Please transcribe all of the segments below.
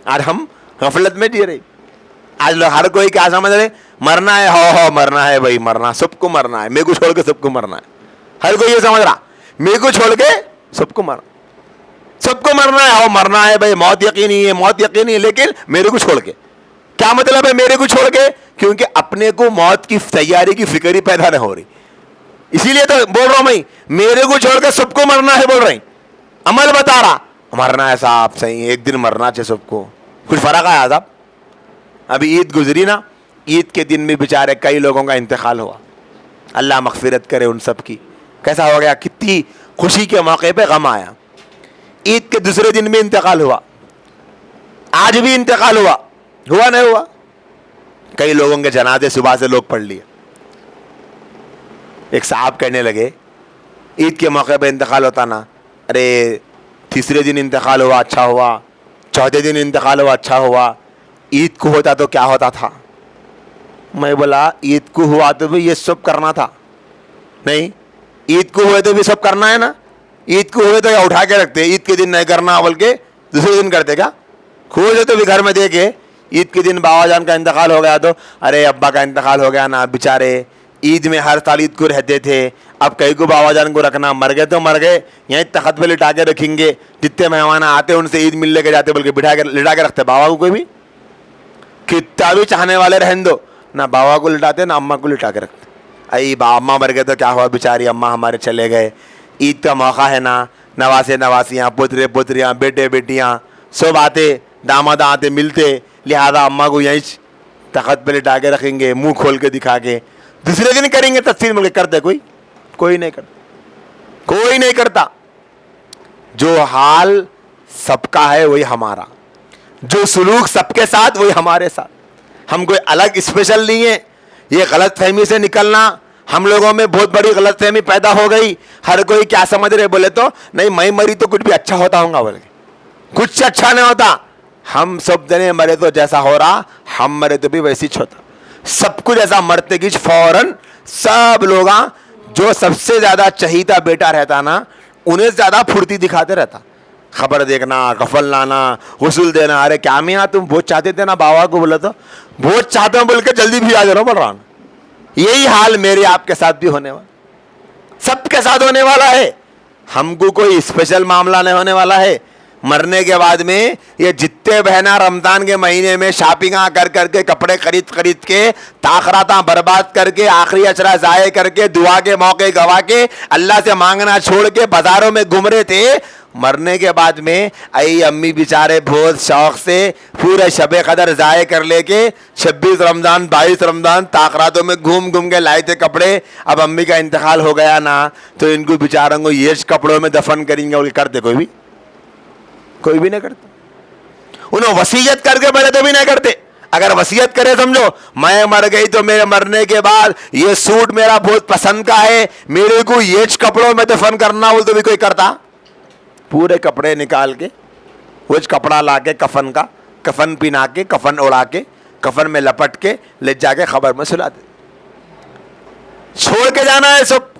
آج ہم غفلت میں جی رہے. آج لوگ ہر کوئی کیا سمجھ رہے, مرنا ہے, ہو مرنا ہے بھائی, مرنا سب کو مرنا ہے, میرے کو چھوڑ کے سب کو مرنا ہے. ہر کوئی یہ سمجھ رہا میرے کو چھوڑ کے سب کو مرنا, سب کو مرنا ہے, ہو مرنا ہے بھائی, موت یقینی ہے, موت یقینی ہے, لیکن میرے کو چھوڑ کے. کیا مطلب ہے میرے کو چھوڑ کے؟ کیونکہ اپنے کو موت کی تیاری کی فکر ہی پیدا نہ ہو رہی, اسی لیے تو بول رہا ہوں میں, میرے کو چھوڑ کے سب کو مرنا ہے بول رہے ہیں. عمل بتا رہا مرنا ہے صاحب, صحیح ایک دن مرنا چاہیے سب کو, کچھ فرق آیا صاحب. ابھی عید گزری نا, عید کے دن بھی بیچارے کئی لوگوں کا انتقال ہوا, اللہ مغفرت کرے ان سب کی. کیسا ہو گیا, کتنی خوشی کے موقع پہ غم آیا. عید کے دوسرے دن بھی انتقال ہوا, آج بھی انتقال ہوا نہیں ہوا. کئی لوگوں کے جنازے صبح سے لوگ پڑھ لیے. ایک صاحب کہنے لگے عید کے موقع پہ انتقال ہوتا نا, ارے تیسرے دن انتقال ہوا اچھا ہوا, چوتھے دن انتقال ہوا اچھا ہوا, عید کو ہوتا تو کیا ہوتا تھا. میں بولا عید کو ہوا تو بھی یہ سب کرنا تھا نہیں, عید کو ہوئے تو بھی سب کرنا ہے نا. عید کو ہوئے تو یا اٹھا کے رکھتے, عید کے دن نہیں کرنا بلکہ دوسرے دن کرتے کیا. خوش تو بھی گھر میں دیکھے عید کے دن بابا جان کا انتقال ہو گیا تو ارے ابا کا انتقال ہو گیا نا, بیچارے عید میں ہر سال عید کو رہتے تھے, اب کئی کو بابا جان کو رکھنا, مر گئے تو مر گئے, یہیں تخت پہ لٹا کے رکھیں گے, جتنے مہمان آتے ان سے عید مل لے کے جاتے, بلکہ بٹھا کے لٹا کے رکھتے. بابا کو کوئی بھی کتنا بھی چاہنے والے رہن دو, نہ بابا کو لٹاتے نہ اماں کو لٹا کے رکھتے. ائی اماں مر گئے تو کیا ہوا, بیچاری اماں ہمارے چلے گئے, عید کا موقع ہے نا, نواسے نواسیاں, پوترے پوتریاں, بیٹے بیٹیاں سب آتے, داماد آتے ملتے, لہذا اماں کو یہیں تخت پہ لٹا کے رکھیں گے, منہ کھول کے دکھا کے. دوسرے دن کریں گے تفسیر مل کے, کرتے کوئی نہیں کرتا, کوئی نہیں کرتا. جو حال سب کا ہے وہی ہمارا, جو سلوک سب کے ساتھ وہی ہمارے ساتھ. ہم کوئی الگ اسپیشل نہیں ہے. یہ غلط فہمی سے نکلنا, ہم لوگوں میں بہت بڑی غلط فہمی پیدا ہو گئی. ہر کوئی کیا سمجھ رہے, بولے تو نہیں میں مری تو کچھ بھی اچھا ہوتا ہوں گا, بولے کچھ اچھا نہیں ہوتا. ہم سب جنے مرے تو جیسا ہو رہا, ہم مرے تو بھی ویسی ہوتا. سب کچھ ایسا مرتے کی فوراً سب لوگ جو سب سے زیادہ چہیتا بیٹا رہتا نا, انہیں زیادہ پھرتی دکھاتے رہتا. خبر دیکھنا, غفل لانا, غسل دینا. ارے کیا میاں تم بہت چاہتے تھے نا بابا کو, بولا تو بہت چاہتا ہوں بول کے جلدی بھی آ جاؤ بول رہا ہوں. یہی حال میرے آپ کے ساتھ بھی ہونے والا, سب کے ساتھ ہونے والا ہے. ہم کو کوئی اسپیشل معاملہ نہیں ہونے والا ہے. مرنے کے بعد میں یہ جتنے بہنا رمضان کے مہینے میں شاپنگاں کر کے, کپڑے خرید کے, تاخراتاں برباد کر کے, آخری اچرا ضائع کر کے, دعا کے موقع گوا کے, اللہ سے مانگنا چھوڑ کے بازاروں میں گھوم رہے تھے, مرنے کے بعد میں ائی امی بیچارے بہت شوق سے پورے شب قدر ضائع کر لے کے 26 رمضان 22 رمضان تاخراتوں میں گھوم کے لائے تھے کپڑے. اب امی کا انتقال ہو گیا نا, تو ان کو بیچاروں کو یہ کپڑوں میں دفن کریں گے, کرتے کوئی بھی نہیں کرتا. انہوں وصیت کر کے بڑے تو بھی نہیں کرتے. اگر وصیت کرے سمجھو میں مر گئی تو میرے مرنے کے بعد یہ سوٹ میرا بہت پسند کا ہے, میرے کو یہ کپڑوں میں دفن کرنا ہو, تو بھی کوئی کرتا. پورے کپڑے نکال کے, وہ کپڑا لا کے کفن کا, کفن پہنا کے, کفن اڑا کے, کفن میں لپٹ کے لے جا کے خبر میں سلا دے, چھوڑ کے جانا ہے سب.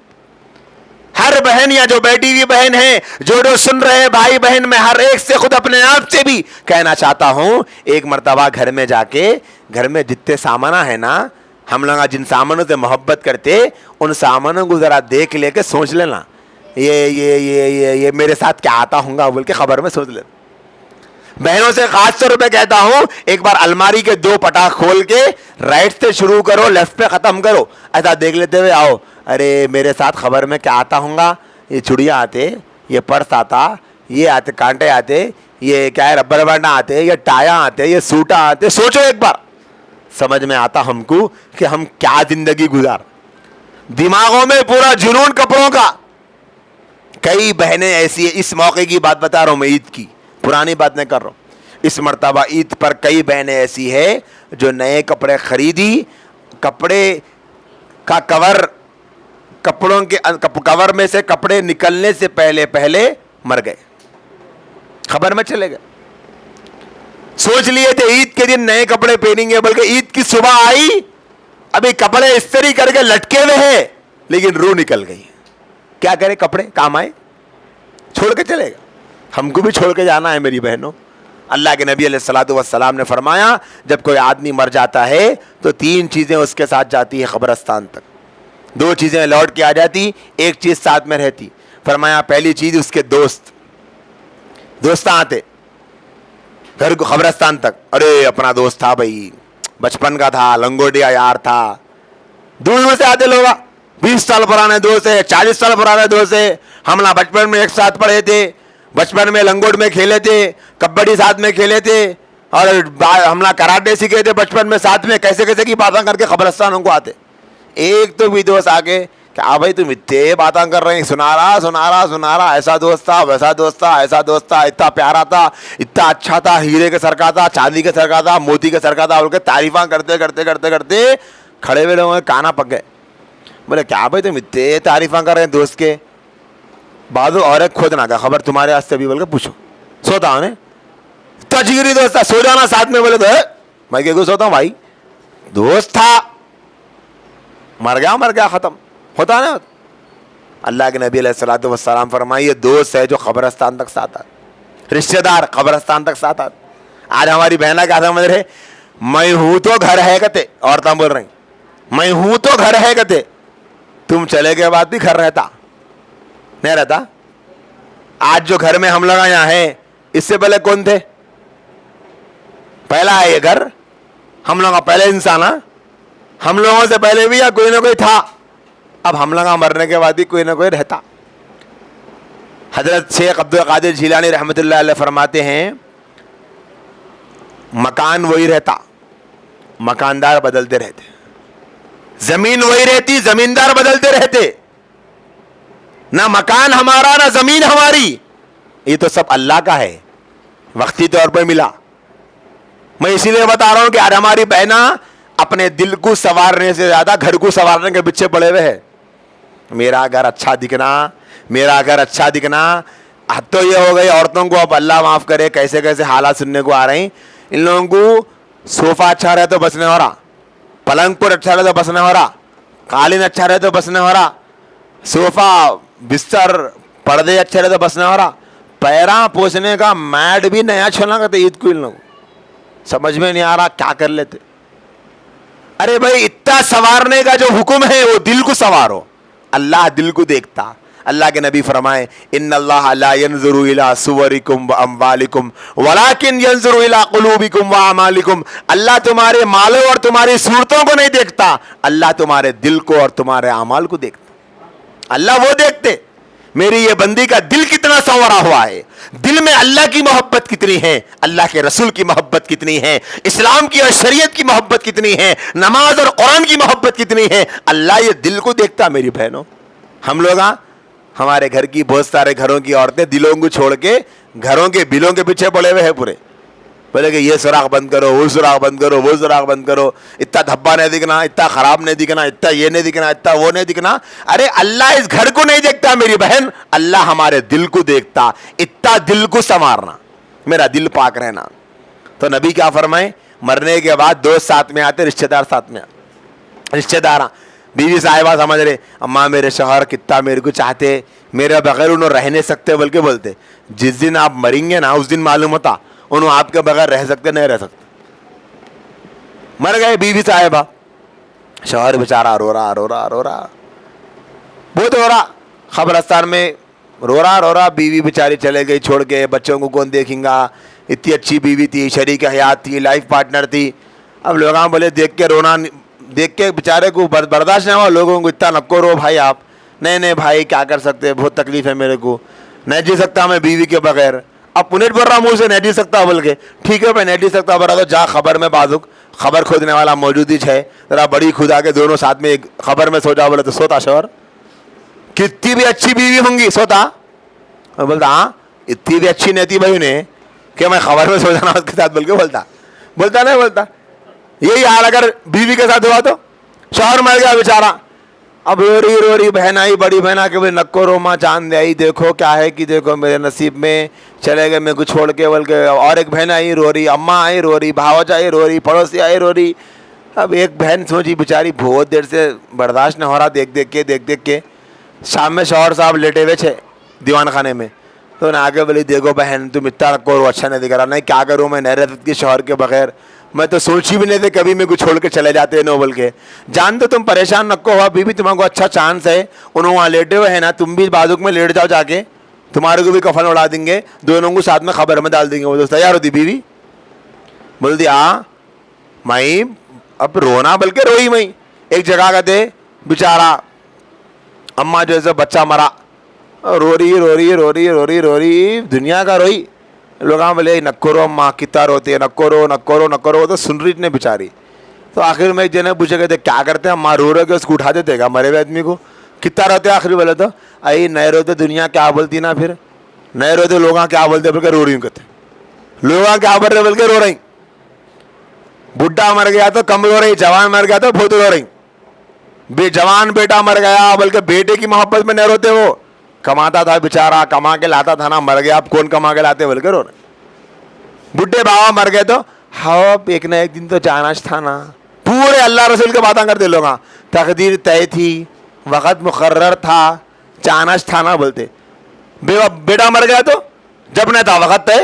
ہر بہن یا جو بیٹی ہوئی بہن ہے, جو سن رہے بھائی بہن, میں ہر ایک سے خود اپنے آپ سے بھی کہنا چاہتا ہوں, ایک مرتبہ گھر میں جا کے, گھر میں جتنے سامانہ ہے نا, ہم لوگ جن سامانوں سے محبت کرتے, ان سامانوں کو ذرا دیکھ لے کے سوچ لینا, یہ میرے ساتھ کیا آتا ہوں گا بول کے خبر میں سوچ لینا. بہنوں سے خاص طور پہ کہتا ہوں, ایک بار الماری کے 2 پٹاخ کھول کے رائٹ سے شروع کرو, لیفٹ پہ ختم کرو, ایسا دیکھ لیتے ہوئے آؤ, ارے میرے ساتھ خبر میں کیا آتا ہوں گا, یہ چڑیا آتے, یہ پرس آتا, یہ آتے کانٹے آتے, یہ کیا ہے ربر بینڈ آتے, یہ ٹایا آتے, یہ سوٹا آتے. سوچو ایک بار, سمجھ میں آتا ہم کو کہ ہم کیا زندگی گزار. دماغوں میں پورا جنون کپڑوں کا. کئی بہنیں ایسی ہیں, اس موقع کی بات بتا رہا ہوں میں, عید کی پرانی بات نہیں کر رہا ہوں. اس مرتبہ عید پر کئی بہنیں ایسی ہے جو نئے کپڑے خریدی, کپڑے کا کپڑوں کے کور میں سے کپڑے نکلنے سے پہلے مر گئے, خبر میں چلے گئے. سوچ لیے تھے عید کے دن نئے کپڑے پہنیں گے, بلکہ عید کی صبح آئی, ابھی کپڑے استری کر کے لٹکے ہوئے ہیں, لیکن روح نکل گئی. کیا کرے, کپڑے کام آئے, چھوڑ کے چلے گا. ہم کو بھی چھوڑ کے جانا ہے میری بہنوں, اللہ کے نبی علیہ الصلوۃ والسلام نے فرمایا جب کوئی آدمی مر جاتا ہے تو 3 چیزیں اس کے ساتھ جاتی ہے قبرستان تک. 2 چیزیں لوٹ کے آ جاتی, ایک چیز ساتھ میں رہتی. فرمایا پہلی چیز اس کے دوست آتے گھر کو قبرستان تک. ارے اپنا دوست تھا بھائی, بچپن کا تھا, لنگوٹیا یار تھا. دور میں سے آتے لوگ, 20 سال پرانے دوست ہے, 40 سال پرانے دوست ہے, ہم لوگ بچپن میں ایک ساتھ پڑھے تھے, بچپن میں لنگوٹ میں کھیلے تھے, کبڈی ساتھ میں کھیلے تھے, اور ہم لوگ کراٹے سیکھے تھے بچپن میں ساتھ میں. کیسے کیسے کی باتیں کر کے قبرستانوں کو آتے. ایک تو بھی دوست آگے کہ ہاں بھائی تم اتنے باتیں کر رہے ہیں, سنا رہا, ایسا دوست تھا, ویسا دوست تھا, ایسا دوست تھا, اتنا پیارا تھا, اتنا اچھا تھا, ہیرے کے سر کا تھا, چاندی کے سر کا تھا, موتی کے سر کا تھا, بول کے تعریفاں کرتے کرتے کرتے کرتے کھڑے ہوئے لوگوں کے کانا پک گئے. بولے کیا بھائی تم اتنے تعریفاں کر رہے ہیں دوست کے, بازو اور ایک خود نہ کا خبر تمہارے واسطے بھی, بول کے پوچھو. سوتا ہوں اتنا جگری دوست تھا, سو جانا ساتھ میں. بولے تو میں کیوں سوتا ہوں بھائی, دوست تھا, مر گیا ختم ہوتا نا. اللہ کے نبی علیہ الصلوۃ والسلام فرمائے یہ دوست ہے جو قبرستان تک ساتھ آتا, رشتہ دار قبرستان تک ساتھ آتا. آج ہماری بہنیں کیا سمجھ رہے, میں ہوں تو گھر ہے کہتے, عورتیں بول رہی میں ہوں تو گھر ہے کہتے, تم چلے کے بعد بھی گھر رہتا نہیں رہتا. آج جو گھر میں ہم لوگ یہاں ہیں, اس سے پہلے کون تھے؟ پہلا ہے یہ گھر, ہم لوگ کا پہلے انسان, ہم لوگوں سے پہلے بھی یا کوئی نہ کوئی تھا, اب ہم لوگ مرنے کے بعد بھی کوئی نہ کوئی رہتا. حضرت شیخ عبد القادر جیلانی رحمۃ اللہ علیہ فرماتے ہیں مکان وہی رہتا, مکاندار بدلتے رہتے. زمین وہی رہتی, زمیندار بدلتے رہتے. نہ مکان ہمارا نہ زمین ہماری, یہ تو سب اللہ کا ہے, وقتی طور پر ملا. میں اسی لیے بتا رہا ہوں کہ آج ہماری بہنا اپنے دل کو سنوارنے سے زیادہ گھر کو سنوارنے کے پیچھے پڑے ہوئے ہیں. میرا گھر اچھا دکھنا, میرا گھر اچھا دکھنا. حد تو یہ ہو گئی عورتوں کو, اب اللہ معاف کرے کیسے کیسے حالات سننے کو آ رہے ہیں. ان لوگوں کو صوفہ اچھا رہے تو بس نہیں ہو رہا, پلنگ پر اچھا رہے تو بس نہیں ہو رہا, قالین اچھا رہے تو بس نہیں ہو رہا, صوفہ بستر پردے اچھے رہے تو بس نہیں ہو رہا, پیراں پوچھنے کا میٹ بھی نیا چھوڑنا کرتے عید کو. ان لوگوں سمجھ میں نہیں آ رہا کیا کر لیتے. ارے بھائی اتنا سنوارنے کا جو حکم ہے وہ دل کو سنوارو, اللہ دل کو دیکھتا. اللہ کے نبی فرمائے ان اللہ لا ينظر الى صورکم واموالکم ولکن ينظر الى قلوبکم واعمالکم. اللہ تمہارے مالوں اور تمہاری صورتوں کو نہیں دیکھتا, اللہ تمہارے دل کو اور تمہارے اعمال کو دیکھتا. اللہ وہ دیکھتے میری یہ بندی کا دل کتنا سنورا ہوا ہے, دل میں اللہ کی محبت کتنی ہے, اللہ کے رسول کی محبت کتنی ہے, اسلام کی اور شریعت کی محبت کتنی ہے, نماز اور قرآن کی محبت کتنی ہے. اللہ یہ دل کو دیکھتا. میری بہنوں, ہم لوگ ہمارے گھر کی بہت سارے گھروں کی عورتیں دلوں کو چھوڑ کے گھروں کے بلوں کے پیچھے پڑے ہوئے ہیں پورے. بولے کہ یہ سوراخ بند کرو, وہ سوراخ بند کرو, وہ سوراخ بند کرو, اتنا دھبا نہیں دکھنا, اتنا خراب نہیں دکھنا, اتنا یہ نہیں دکھنا, اتنا وہ نہیں دکھنا. ارے اللہ اس گھر کو نہیں دیکھتا میری بہن, اللہ ہمارے دل کو دیکھتا. اتنا دل کو سنوارنا, میرا دل پاک رہنا. تو نبی کیا فرمائے, مرنے کے بعد دوست ساتھ میں آتے, رشتہ دار ساتھ میں آتے. رشتہ دار, بیوی صاحبہ سمجھ رہے اماں میرے شوہر کتنا میرے کو چاہتے, میرے بغیر انہوں رہ نہیں سکتے بلکہ بولتے. جس دن آپ مریں گے نا اس دن معلوم ہوتا انہوں آپ کے بغیر رہ سکتے نہیں رہ سکتے. مر گئے بیوی صاحبہ, شوہر بیچارہ رو رہا بہت رو رہا, قبرستان میں رو رہا. بیوی بیچاری چلے گئی چھوڑ کے, بچوں کو کون دیکھیں گا, اتنی اچھی بیوی تھی, شریک حیات تھی, لائف پارٹنر تھی. اب لوگ بولے دیکھ کے رونا, دیکھ کے بیچارے کو برداشت نہیں ہوا. لوگوں کو اتنا نکو رو بھائی آپ, نہیں بھائی کیا کر سکتے, بہت تکلیف ہے میرے کو, نہیں جی سکتا میں بیوی کے بغیر. اب پنیٹ بول رہا منہ سے نہیں جی سکتا بول کے, ٹھیک ہے بھائی نہیں جی سکتا بول رہا تو جا خبر میں بازوک خبر کھودنے والا موجود ہی ہے, ذرا بڑی کھدا کے دونوں ساتھ میں ایک خبر میں سو جا. بولے تو سوتا شوہر, کتنی بھی اچھی بیوی ہوں گی سوتا. بولتا ہاں اتنی بھی اچھی نہیں تھی بھائی انہیں کہ میں خبر میں سو جانا اس کے ساتھ بول کے بولتا نہیں بولتا. یہی حال اگر بیوی کے ساتھ ہوا تو شوہر مر گیا بیچارہ, اب رو رہی بہن آئی, بڑی بہن آ کے بولے نکو رو ماں چاند آئی, دیکھو کیا ہے کہ دیکھو میرے نصیب میں چلے گئے میرے کو چھوڑ کے بول کے. اور ایک بہن آئی رو رہی, اماں آئی رو رہی, بھاوج آئی رو رہی, پڑوسی آئی رو رہی. اب ایک بہن سوچی بیچاری بہت دیر سے برداشت نہ ہو رہا دیکھ دیکھ کے. شام میں شوہر صاحب لیٹے ہوئے تھے دیوان خانے میں, تو انہیں آگے بولی دیکھو بہن تم اتنا رکھو اور اچھا نہیں دکھ رہا. نہیں کیا کروں میں نہرت کے شوہر کے بغیر, میں تو سوچی بھی نہیں تھے کبھی میں کچھ چھوڑ کے چلے جاتے ہیں نوبل کے. جان تو تم پریشان نکو ہوا بیوی, تمہارے کو اچھا چانس ہے, انہوں وہاں لیٹے ہوئے ہیں نا, تم بھی بازوک میں لیٹ جاؤ جا کے, تمہارے کو بھی کفن اڑا دیں گے, دونوں کو ساتھ میں خبر میں ڈال دیں گے. وہ دوست تیار ہوتی بیوی, بول دی ہاں مائی اب رونا, بلکہ روئی مئی. ایک جگہ کا تھے بیچارہ اماں جو ہے بچہ مرا, رو رہی دنیا کا روئی. لوگ بولے نکو رو اماں کتنا روتے, نکو رو تو سن رہی نے بیچاری. تو آخر میں ایک جنے پوچھے گئے تھے کیا کرتے ہیں اماں, رو کے اس کو اٹھا دیتے گا مرے ہوئے آدمی کو, کتنا روتے. آخری بولے تو ائی نئے روتے دنیا کیا بولتی نا, پھر نئے روتے لوگاں کیا بولتے بول کے رو رہی ہوں, کہتے لوگاں کیا بول رہے بول کے رو رہی. بڈھا مر گیا تو کم رو رہی, جوان مر گیا تو بہت رو رہی. جوان بیٹا مر گیا بلکہ بیٹے کی محبت میں نہیں روتے, وہ کماتا تھا بیچارہ, کما کے لاتا تھا نا, مر گیا اب کون کما کے لاتے بول کے رو رہے. بڈھے بابا مر گئے تو ہاں ایک نہ ایک دن تو جانا تھا نا. پورے اللہ رسول کے باتیں کرتے لوگ, تقدیر طے تھی, وقت مقرر تھا, چانس تھا نا بولتے. بیٹا مر گیا تو جب نہیں تھا وقت طے,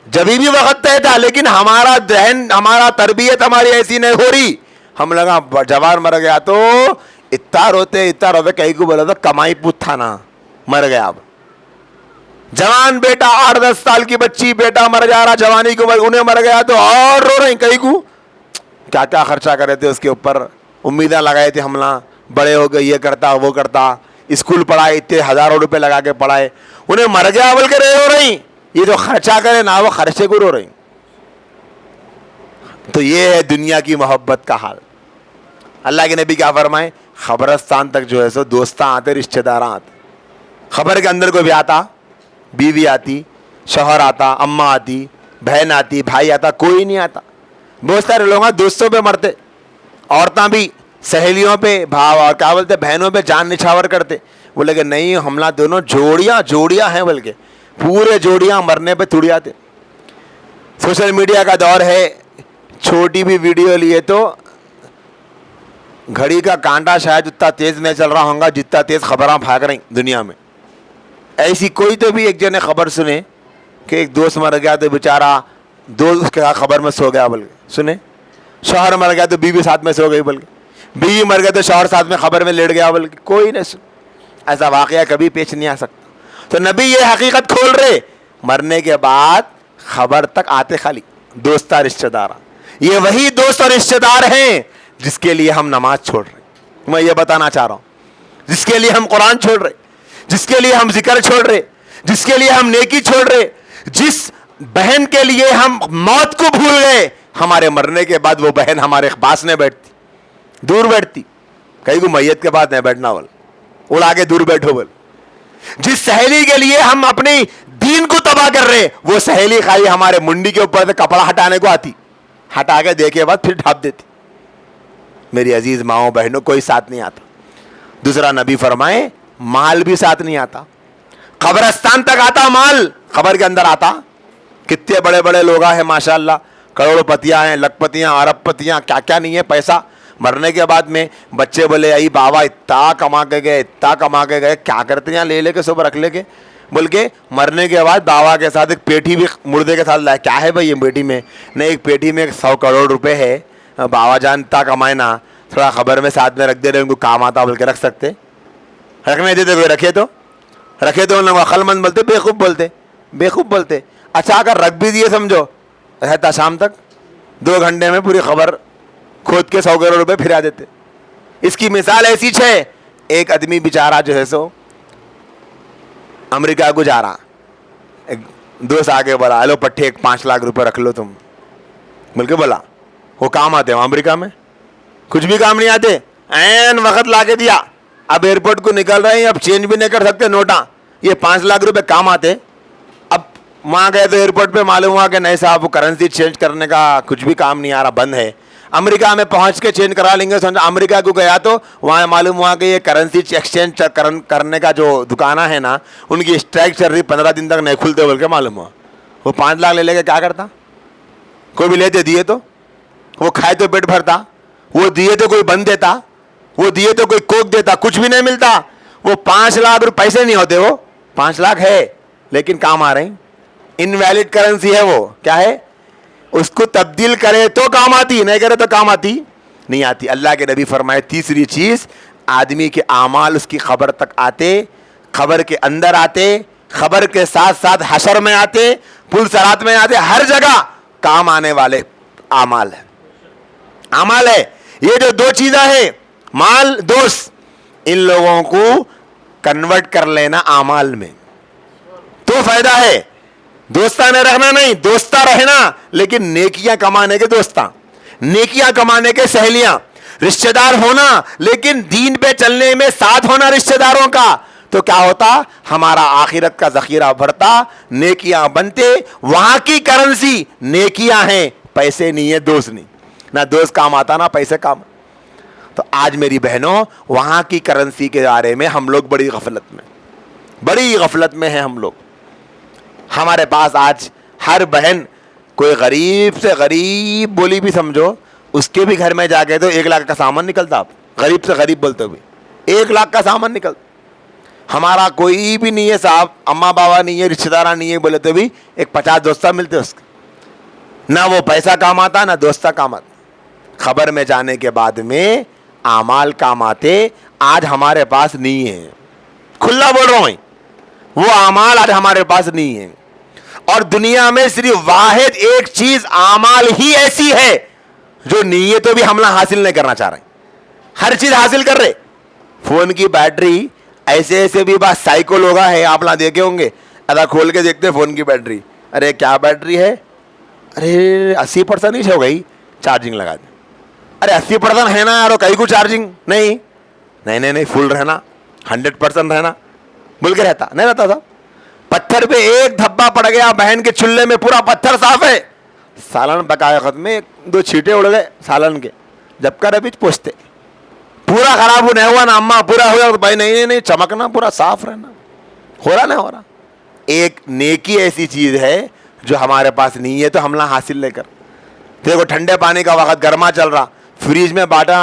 جبھی بھی وقت طے تھا, لیکن ہمارا ذہن ہمارا تربیت ہماری ایسی نہیں ہو رہی. ہم لوگ جوان مر گیا تو اتنا روتے کہیں کو بولا تو کمائی پوت تھا نا, مر گیا. اب جوان بیٹا 8-10 سال کی بچی بیٹا مر جا رہا, جوانی کو انہیں مر گیا تو اور رو رہے کہیں کو. کیا کیا خرچہ کرے تھے اس کے اوپر, امیدیں لگائے تھے حملہ, بڑے ہو گئے یہ کرتا وہ کرتا, اسکول پڑھائے اتنے ہزاروں روپے لگا کے پڑھائے, انہیں مر گیا بول کے رو رہی. یہ جو خرچہ کرے نا وہ خرچے کو رو رہی. تو یہ ہے دنیا کی محبت کا حال. اللہ کے نبی کیا فرمائے, قبرستان تک جو ہے سو دوستاں آتے, رشتہ داراں آتے. خبر کے اندر کوئی بھی آتا, بیوی آتی, شوہر آتا, اماں آتی, بہن آتی, بھائی آتا, کوئی نہیں آتا. بہت سارے لوگ دوستوں پہ مرتے, عورتیں بھی سہیلیوں پہ, بھاؤ اور کیا بولتے بہنوں پہ جان نچھاور کرتے. بولے کہ نہیں حملہ دونوں جوڑیاں ہیں, بلکہ پورے جوڑیاں مرنے پہ تڑ جاتے. سوشل میڈیا کا دور ہے, چھوٹی بھی ویڈیو لیے تو گھڑی کا کانٹا شاید اتنا تیز نہیں چل رہا ہوگا جتنا تیز خبراں بھاگ رہی دنیا میں. ایسی کوئی تو بھی ایک جنے خبر سنے کہ ایک دوست مر گیا تو بیچارہ دوست اس کے خبر میں سو گیا بلکہ سنے, شوہر مر گیا تو بیوی ساتھ میں سو گئی, بلکہ بیوی مر گیا تو شوہر ساتھ میں خبر میں لیٹ گیا, بلکہ کوئی نہیں سن. ایسا واقعہ کبھی پیش نہیں آ سکتا. تو نبی یہ حقیقت کھول رہے, مرنے کے بعد خبر تک آتے خالی دوستہ رشتہ دار. یہ وہی دوست اور رشتہ دار ہیں جس کے لیے ہم نماز چھوڑ رہے. میں یہ بتانا چاہ رہا ہوں, جس کے لیے ہم قرآن چھوڑ رہے, جس کے لیے ہم ذکر چھوڑ رہے, جس کے لیے ہم نیکی چھوڑ رہے, جس بہن کے لیے ہم موت کو بھول گئے, ہمارے مرنے کے بعد وہ بہن ہمارے پاس نہیں بیٹھتی, دور بیٹھتی. کہیں کو میت کے بعد نہیں بیٹھنا بول, اڑا کے دور بیٹھو بول. جس سہیلی کے لیے ہم اپنی دین کو تباہ کر رہے, وہ سہیلی خالی ہمارے منڈی کے اوپر سے کپڑا ہٹانے کو آتی, ہٹا کے دیکھے بعد پھر ڈھانپ دیتی. میری عزیز ماؤں بہنوں, کوئی ساتھ نہیں آتا. دوسرا نبی فرمائے مال بھی ساتھ نہیں آتا. قبرستان تک آتا مال, خبر کے اندر آتا. کتنے بڑے بڑے لوگ ہیں ماشاءاللہ, کروڑ پتیاں ہیں, لکھ پتیاں, ارب پتیاں, کیا کیا نہیں ہے پیسہ. مرنے کے بعد میں بچے بولے ای بابا اتنا کما کے گئے, کیا کرتے ہیں لے کے صبح رکھ لے کے. بلکہ مرنے کے بعد بابا کے ساتھ ایک پیٹھی بھی مردے کے ساتھ لائے. کیا ہے بھائی یہ پیٹھی میں؟ نہیں, ایک پیٹھی میں 100 کروڑ روپے ہے, بابا جان اتنا کمائے نا, تھوڑا خبر میں ساتھ میں رکھ دے رہے, ان کو کام آتا بول کے رکھ سکتے, رکھنے دیتے کوئی رکھے تو ان لوگ عقل مند بولتے, بیوقوف بولتے. اچھا اگر رکھ بھی دیے سمجھو, رہتا شام تک 2 گھنٹے میں پوری خبر کھود کے 100 کروڑ روپے پھرا دیتے. اس کی مثال ایسی ہے, ایک آدمی بیچارہ جو ہے سو امریکہ کو جا رہا, ایک دوست آگے بولا ہلو پٹھے ایک 5 لاکھ روپے رکھ لو تم, بول کے بولا وہ کام آتے ہیں امریکہ میں, کچھ بھی کام نہیں آتے. این وقت لا کے دیا, اب ایئرپورٹ کو نکل رہے ہیں, اب چینج بھی نہیں کر سکتے نوٹاں, یہ 5 لاکھ روپے کام آتے. اب وہاں گئے تو ایئرپورٹ پہ معلوم ہوا کہ نہیں صاحب وہ کرنسی چینج کرنے کا کچھ بھی کام نہیں آ رہا, بند ہے. امریکہ میں پہنچ کے چینج کرا لیں گے. سمجھا امریکہ کو گیا تو وہاں معلوم ہوا کہ یہ کرنسی ایکسچینج کرنے کا جو دکانہ ہے نا, ان کی اسٹرائک چل رہی, 15 دن تک نہیں کھلتے بول کے معلوم ہوا. وہ 5 لاکھ لے کے کیا کرتا؟ کوئی بھی لیتے دیے تو وہ کھائے تو پیٹ بھرتا, وہ دیے تو کوئی بند دیتا, وہ دیے تو کوئی کوک دیتا, کچھ بھی نہیں ملتا. وہ 5 لاکھ روپے پیسے نہیں ہوتے, وہ 5 لاکھ ہے لیکن کام آ رہے ہیں. انویلڈ کرنسی ہے وہ, کیا ہے, اس کو تبدیل کرے تو کام آتی, نہیں کرے تو کام آتی نہیں آتی. اللہ کے نبی فرمائے تیسری چیز, آدمی کے اعمال اس کی خبر تک آتے, خبر کے اندر آتے, خبر کے ساتھ ساتھ حشر میں آتے, پل صراط میں آتے, ہر جگہ کام آنے والے اعمال ہے. اعمال ہے یہ جو دو چیزیں ہیں, مال, دوست, ان لوگوں کو کنورٹ کر لینا اعمال میں تو فائدہ ہے. دوستانہ رہنا نہیں, دوستہ رہنا لیکن نیکیاں کمانے کے دوستاں, نیکیاں کمانے کے سہیلیاں, رشتہ دار ہونا لیکن دین پہ چلنے میں ساتھ ہونا رشتہ داروں کا, تو کیا ہوتا, ہمارا آخرت کا ذخیرہ بڑھتا, نیکیاں بنتے. وہاں کی کرنسی نیکیاں ہیں, پیسے نہیں ہے, دوست نہیں. نہ دوست کام آتا نہ پیسے کام. تو آج میری بہنوں, وہاں کی کرنسی کے بارے میں ہم لوگ بڑی غفلت میں ہیں ہم لوگ. ہمارے پاس آج ہر بہن, کوئی غریب سے غریب بولی بھی سمجھو, اس کے بھی گھر میں جا کے تو 1 لاکھ کا سامان نکلتا. آپ غریب سے غریب بولتے ہوئے 1 لاکھ کا سامان نکلتا. ہمارا کوئی بھی نہیں ہے صاحب, اماں بابا نہیں ہے, رشتہ دارہ نہیں ہے, بولے تو بھی ایک 50 دوستہ ملتے اس کے. نہ وہ پیسہ کام آتا نہ دوستہ کام آتا. خبر میں جانے کے بعد میں اعمال کام آتے. آج ہمارے پاس نہیں ہے, کھلا بول رہا ہوں, وہ اعمال آج ہمارے پاس نہیں ہے. اور دنیا میں صرف واحد ایک چیز اعمال ہی ایسی ہے جو نیتوں بھی حملہ حاصل نہیں کرنا چاہ رہے, ہر چیز حاصل کر رہے. فون کی بیٹری ایسے بھی بات سائیکو لوگ ہے, آپ نہ دیکھے ہوں گے, ادا کھول کے دیکھتے فون کی بیٹری, ارے کیا بیٹری ہے, ارے 80% ہی ہو گئی, چارجنگ لگا دیں. ارے 80% ہے نا یار, کہیں کو چارجنگ نہیں, فل رہنا, 100% رہنا بول کے رہتا نہیں رہتا تھا. پتھر پہ ایک دھبا پڑ گیا بہن کے چولہے میں, پورا پتھر صاف ہے, سالن پکایا ختم میں 2 چھینٹے اڑ گئے سالن کے, جب کر ابھی پوچھتے پورا خراب نہیں ہوا نا اماں, پورا ہوا بھائی نہیں, چمکنا پورا صاف رہنا, ہو رہا نہیں ہو رہا. ایک نیکی ایسی چیز ہے جو ہمارے پاس نہیں ہے تو حملہ حاصل لے کر. دیکھو ٹھنڈے پانی کا وقت, گرما چل رہا, فریج میں باٹا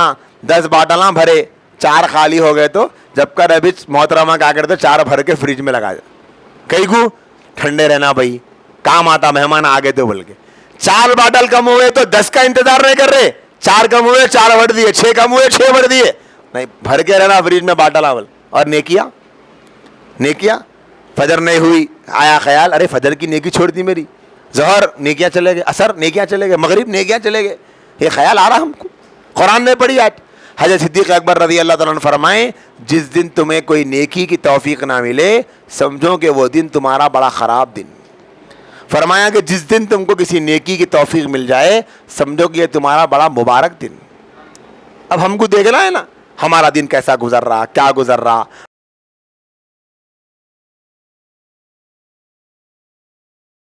10 باٹلاں بھرے, 4 خالی ہو گئے, تو جب کر ابھی محترمہ کیا کرتے 4 بھر کے فریج میں لگا دے, کئی کو ٹھنڈے رہنا بھائی, کام آتا, مہمان آگے تو بول کے. 4 باٹل کم ہوئے تو 10 کا انتظار نہیں کر رہے, 4 کم ہوئے 4 بھر دیے, 6 کم ہوئے 6 بھر دیے, نہیں بھر کے رہنا فریج میں باٹل اول. اور نیکیاں فجر نہیں ہوئی, آیا خیال ارے فجر کی نیکی چھوڑ دی میری, ظہر نیکیاں چلے گئے, عصر نیکیاں چلے گئے, مغرب نیکیاں چلے گئے, یہ خیال آ رہا ہم کو. قرآن نے پڑھی آج. حضرت صدیق اکبر رضی اللہ تعالیٰ عنہ فرمائیں, جس دن تمہیں کوئی نیکی کی توفیق نہ ملے سمجھو کہ وہ دن تمہارا بڑا خراب دن. فرمایا کہ جس دن تم کو کسی نیکی کی توفیق مل جائے سمجھو کہ یہ تمہارا بڑا مبارک دن. اب ہم کو دیکھنا ہے نا ہمارا دن کیسا گزر رہا, کیا گزر رہا,